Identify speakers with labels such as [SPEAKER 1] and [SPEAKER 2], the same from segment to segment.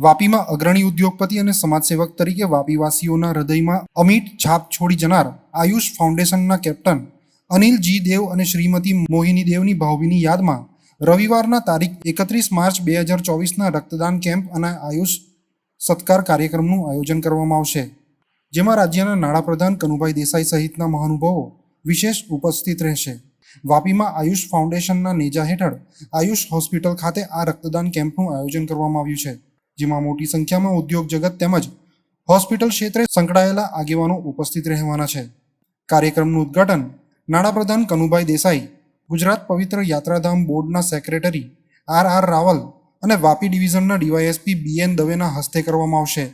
[SPEAKER 1] વાપીમાં અગ્રણી ઉદ્યોગપતિ અને સમાજસેવક તરીકે વાપીવાસીઓના હૃદયમાં અમિટ છાપ છોડી જનાર આયુષ ફાઉન્ડેશનના કેપ્ટન અનિલ જી દેવ અને શ્રીમતી મોહિની દેવની ભાવભીની યાદમાં રવિવારના તારીખ 31 માર્ચ 2024ના રક્તદાન કેમ્પ અને આયુષ સત્કાર કાર્યક્રમનું આયોજન કરવામાં આવશે, જેમાં રાજ્યના નાણાપ્રધાન કનુભાઈ દેસાઈ સહિતના મહાનુભાવો વિશેષ ઉપસ્થિત રહેશે. વાપીમાં આયુષ ફાઉન્ડેશનના નેજા હેઠળ આયુષ હોસ્પિટલ ખાતે આ રક્તદાન કેમ્પનું આયોજન કરવામાં આવ્યું છે, જેમાં મોટી સંખ્યામાં ઉદ્યોગ જગત તેમજ હોસ્પિટલ ક્ષેત્રે સંકળાયેલા આગેવાનો ઉપસ્થિત રહેવાના છે. કાર્યક્રમનું ઉદ્ઘાટન નાણાપ્રધાન કનુભાઈ દેસાઈ, ગુજરાત પવિત્ર યાત્રાધામ બોર્ડના સેક્રેટરી આર રાવલ અને વાપી ડિવિઝનના ડીવાયએસપી BN દવેના હસ્તે કરવામાં આવશે.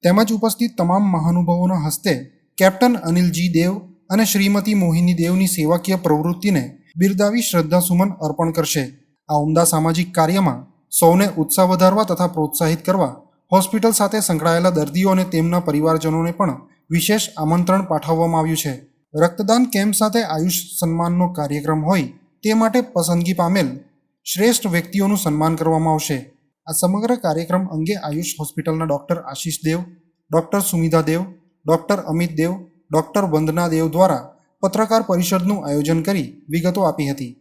[SPEAKER 1] તેમજ ઉપસ્થિત તમામ મહાનુભાવોના હસ્તે કેપ્ટન અનિલજી દેવ અને શ્રીમતી મોહિની દેવની સેવાકીય પ્રવૃત્તિને બિરદાવી શ્રદ્ધાસુમન અર્પણ કરશે. આ ઉમદા સામાજિક કાર્યમાં સૌને ઉત્સાહ વધારવા તથા પ્રોત્સાહિત કરવા હોસ્પિટલ સાથે સંકળાયેલા દર્દીઓ અને તેમના પરિવારજનોને પણ વિશેષ આમંત્રણ પાઠવવામાં આવ્યું છે. રક્તદાન કેમ્પ સાથે આયુષ સન્માનનો કાર્યક્રમ હોય તે માટે પસંદગી પામેલ શ્રેષ્ઠ વ્યક્તિઓનું સન્માન કરવામાં આવશે. આ સમગ્ર કાર્યક્રમ અંગે આયુષ હોસ્પિટલના ડૉક્ટર આશીષ દેવ, ડૉક્ટર સુમિધા દેવ, ડૉક્ટર અમિત દેવ, ડૉક્ટર વંદના દેવ દ્વારા પત્રકાર પરિષદનું આયોજન કરી વિગતો આપી હતી.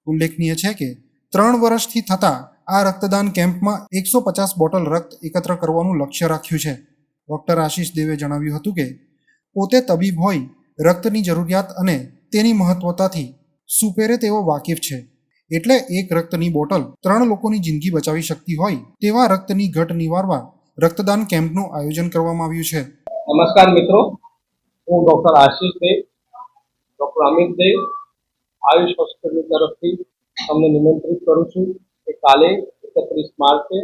[SPEAKER 1] ઉલ્લેખનીય છે કે 3 વર્ષથી થતા આ રક્તદાન કેમ્પમાં 150 બોટલ રક્ત એકત્ર કરવાનું લક્ષ્ય રાખ્યું છે. ડૉક્ટર આશીષ દેવે જણાવ્યું હતું કે પોતે તબીબ હોય રક્તની જરૂરિયાત અને તેની મહત્વતાથી સુપેરે તેઓ વાકેફ છે, એટલે એક રક્તની બોટલ 3 લોકોની જિંદગી બચાવી શકતી હોય તેવા રક્તની ઘટ નિવારવા રક્તદાન કેમ્પનું આયોજન કરવામાં આવ્યું છે.
[SPEAKER 2] નમસ્કાર મિત્રો, હું ડૉક્ટર આશીષ દેવ, ડૉક્ટર અમિત દેવ આયુષ હોસ્પિટલ તરફથી તમને નિમંત્રિત કરું છું કે કાલે 31 માર્ચે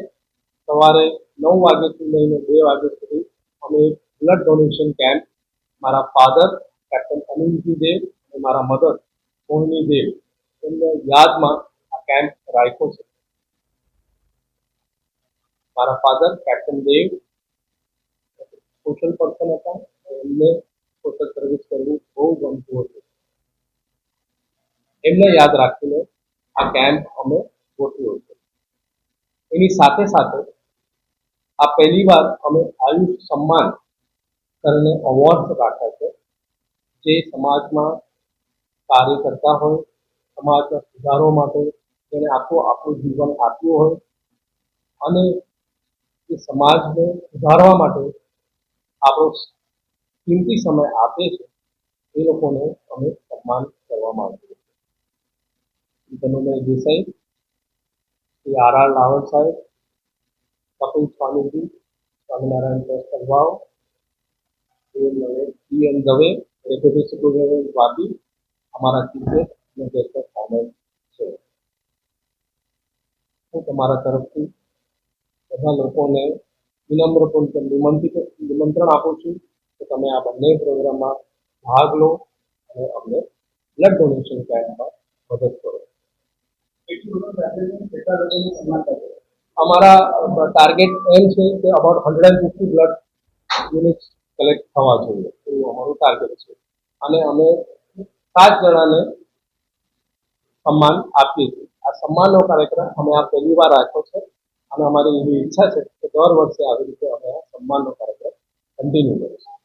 [SPEAKER 2] સવારે 9 વાગ્યાથી લઈને 2 વાગ્યા સુધી અમે એક બ્લડ ડોનેશન કેમ્પ મારા ફાધર કેપ્ટન અનિલજી દેવ અને મારા મધર મોહિની દેવ એમની યાદમાં આ કેમ્પ રાખ્યો છે. મારા ફાધર કેપ્ટન દેવ સોશિયલ પર્સન હતા, એમને સોશિયલ સર્વિસ કરવું બહુ ગમતું હતું. એમને યાદ રાખીને આ કેમ્પ અમે ગોઠવ્યો છે. એની સાથે સાથે આ પહેલીવાર અમે આયુષ સન્માન કરીને અવોર્ડ રાખ્યા છે, જે સમાજમાં કાર્ય કરતા હોય, સમાજના સુધારો માટે જેને આપણું જીવન આપ્યું હોય અને એ સમાજને સુધારવા માટે આપણો કિંમતી સમય આપે છે, એ લોકોને અમે સન્માન કરવા માંગીએ છીએ. Kanubhai Desai, Shri R Raval saheb, Kapil Swamiji, Swaminarayan trust Alwav, BN Dave, deputy superintendent Vapi, અમારા ટીચર અને ગેસ્ટ સામેલ છે. હું તમારા તરફથી બધા લોકોને વિનમ્રપૂર્વક નિમંત્રણ આપું છું કે તમે આ બંને પ્રોગ્રામમાં ભાગ લો અને અમને બ્લડ ડોનેશન કેમ્પમાં મદદ કરો. અમારા ટાર્ગેટ એમ છે કે અબાઉટ 150 બ્લડ યુનિટ્સ કલેક્ટ થવા જોઈએ, એવું અમારું ટાર્ગેટ છે. અને અમે 7 જણાને સન્માન આપીએ છીએ. આ સન્માનનો કાર્યક્રમ અમે આ પહેલી વાર રાખ્યો છે અને અમારી એવી ઈચ્છા છે કે દર વર્ષે આવી રીતે અમે આ સન્માનનો કાર્યક્રમ કન્ટિન્યુ કરીશું.